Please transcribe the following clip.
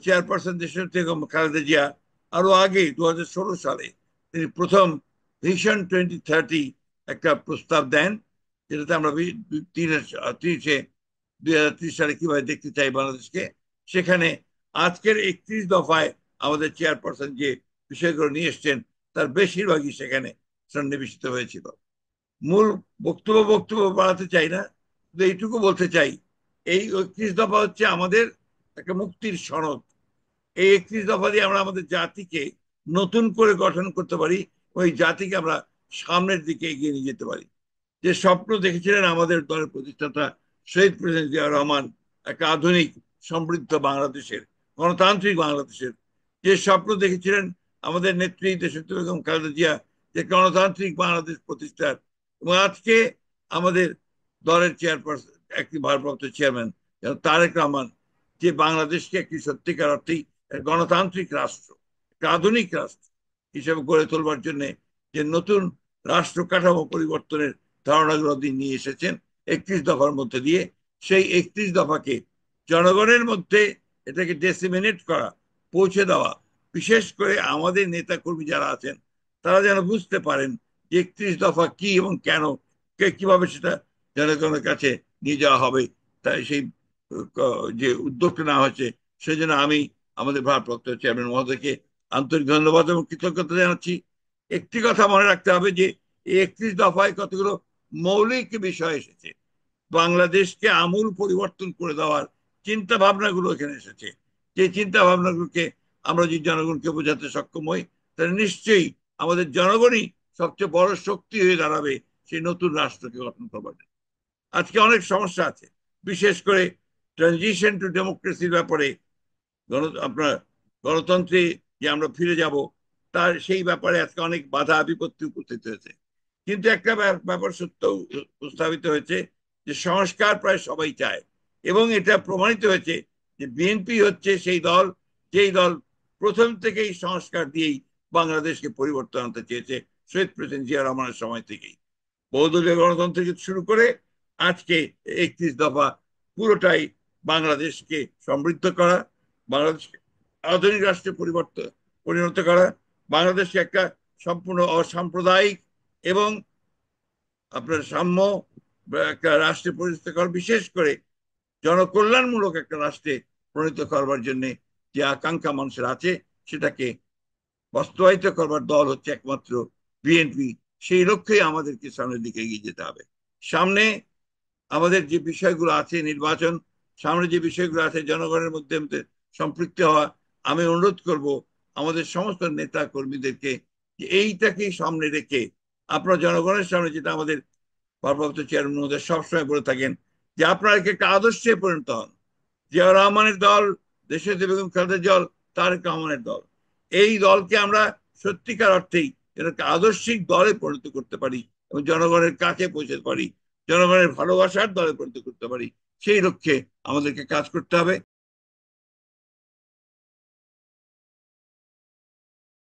Chairperson দেশনেত্রী বেগম খালেদা জিয়া আরো আগে 2016 সালে তিনি প্রথম ভিশন 2030 একটা প্রস্তাব দেন, যেটাতে আমরা 2030 সালে কিভাবে দেখতে চাই বাংলাদেশকে। সেখানে আজকের 31 দফায় আমাদের চেয়ারপারসন যে বিষয়গুলো নিয়ে এসছেন তার বেশিরভাগই সেখানে সন্নিবেশিত হয়েছিল। মূল বক্তব্য বাড়াতে চাই না, শুধু এইটুকু বলতে চাই, এই 31 দফা হচ্ছে আমাদের একটা মুক্তির সনদ। এই 31 দফা দিয়ে আমরা আমাদের জাতিকে নতুন করে গঠন করতে পারি, ওই জাতিকে আমরা সামনের দিকে এগিয়ে নিয়ে যেতে পারি। যে স্বপ্ন দেখেছিলেন আমাদের দলের প্রতিষ্ঠাতা শহীদ প্রেসিডেন্ট জিয়া রহমান, একটা আধুনিক সমৃদ্ধ বাংলাদেশের, গণতান্ত্রিক বাংলাদেশের, যে স্বপ্ন দেখেছিলেন আমাদের নেত্রী দেশনেত্রী বেগম খালেদা জিয়া, যে গণতান্ত্রিক বাংলাদেশ প্রতিষ্ঠার, এবং আজকে আমাদের দলের চেয়ারপারসন, একটি ভারপ্রাপ্ত চেয়ারম্যান তারেক রহমান, যে বাংলাদেশকে একটি সত্যিকার অর্থেই গণতান্ত্রিক রাষ্ট্র, একটা আধুনিক রাষ্ট্র হিসেবে গড়ে তোলবার জন্য যে নতুন রাষ্ট্র কাঠামো পরিবর্তনের ধারণাগুলো তিনি নিয়ে এসেছেন 31 দফার মধ্যে দিয়ে। সেই 31 দফাকে জনগণের মধ্যে এটাকে ডেসিমিনেট করা, পৌঁছে দেওয়া, বিশেষ করে আমাদের নেতা কর্মী যারা আছেন তারা যেন বুঝতে পারেন যে 31 দফা কি এবং কেন, কিভাবে সেটা জনগণের কাছে নিয়ে যাওয়া হবে। তাই সেই যে উদ্যোগটা নেওয়া হয়েছে সেজন্য আমি আমাদের ভারপ্রাপ্ত চেয়ারম্যান মহোদয়কে আন্তরিক ধন্যবাদ এবং কৃতজ্ঞতা জানাচ্ছি। একটি কথা মনে রাখতে হবে যে এই 31 দফায় কতগুলো মৌলিক বিষয় এসেছে, বাংলাদেশকে আমূল পরিবর্তন করে দেওয়ার চিন্তা ভাবনাগুলো এখানে এসেছে। যে চিন্তা ভাবনাগুলোকে আমরা যদি জনগণকে বোঝাতে সক্ষম হই, তাহলে নিশ্চয়ই আমাদের জনগণই সবচেয়ে বড় শক্তি হয়ে দাঁড়াবে সেই নতুন রাষ্ট্রকে গঠন করবার। আজকে অনেক সমস্যা আছে, বিশেষ করে ট্রানজিশন টু ডেমোক্রেসির ব্যাপারে, আপনার গণতন্ত্রে যে আমরা ফিরে যাব তার সেই ব্যাপারে আজকে অনেক বাধা বিপত্তি উপস্থিত হয়েছে। কিন্তু একটা ব্যাপার সত্য উপস্থাপিত হয়েছে যে সংস্কার প্রায় সবাই চায়, এবং এটা প্রমাণিত হয়েছে যে বিএনপি হচ্ছে সেই দল, যেই দল প্রথম থেকেই সংস্কার দিয়েই বাংলাদেশকে পরিবর্তন আনতে চেয়েছে, শহীদ প্রেসিডেন্ট জিয়া রহমানের সময় থেকেই। বহুদলীয় গণতন্ত্র থেকে শুরু করে আজকে 31 দফা পুরোটাই বাংলাদেশকে সমৃদ্ধ করা, বাংলাদেশকে আধুনিক রাষ্ট্রে পরিণত করা, বাংলাদেশকে একটা সম্পূর্ণ অসাম্প্রদায়িক এবং আপনার সাম্য একটা রাষ্ট্রে পরিণত করা, বিশেষ করে জনকল্যাণমূলক একটা রাষ্ট্রে পরিণত করবার জন্য যে আকাঙ্ক্ষা মানুষের আছে সেটাকে বাস্তবায়িত করবার দল হচ্ছে একমাত্র বিএনপি। সেই লক্ষ্যেই আমাদেরকে সামনের দিকে এগিয়ে যেতে হবে। সামনে আমাদের যে বিষয়গুলো আছে, নির্বাচন, সামনে যে বিষয়গুলো আছে, জনগণের মধ্যে সম্পৃক্ত হওয়া, আমি অনুরোধ করব আমাদের সমস্ত নেতা কর্মীদেরকে যে এইটাকেই সামনে রেখে আপনারা জনগণের সামনে, যেটা আমাদের ভারপ্রাপ্ত চেয়ারম্যান মহোদয় সবসময় বলে থাকেন, যে আপনারা একটা আদর্শে পরিণত হন। জিয়া রহমানের দল, দেশনেত্রী বেগম খালেদা জিয়া, তারেক রহমানের দল, এই দলকে আমরা সত্যিকার অর্থেই এটাকে আদর্শিক দলে পরিণত করতে পারি এবং জনগণের কাছে পৌঁছতে পারি, জনগণের ভালোবাসার দলে পরিণত করতে পারি। সেই লক্ষ্যে আমাদেরকে কাজ করতে হবে।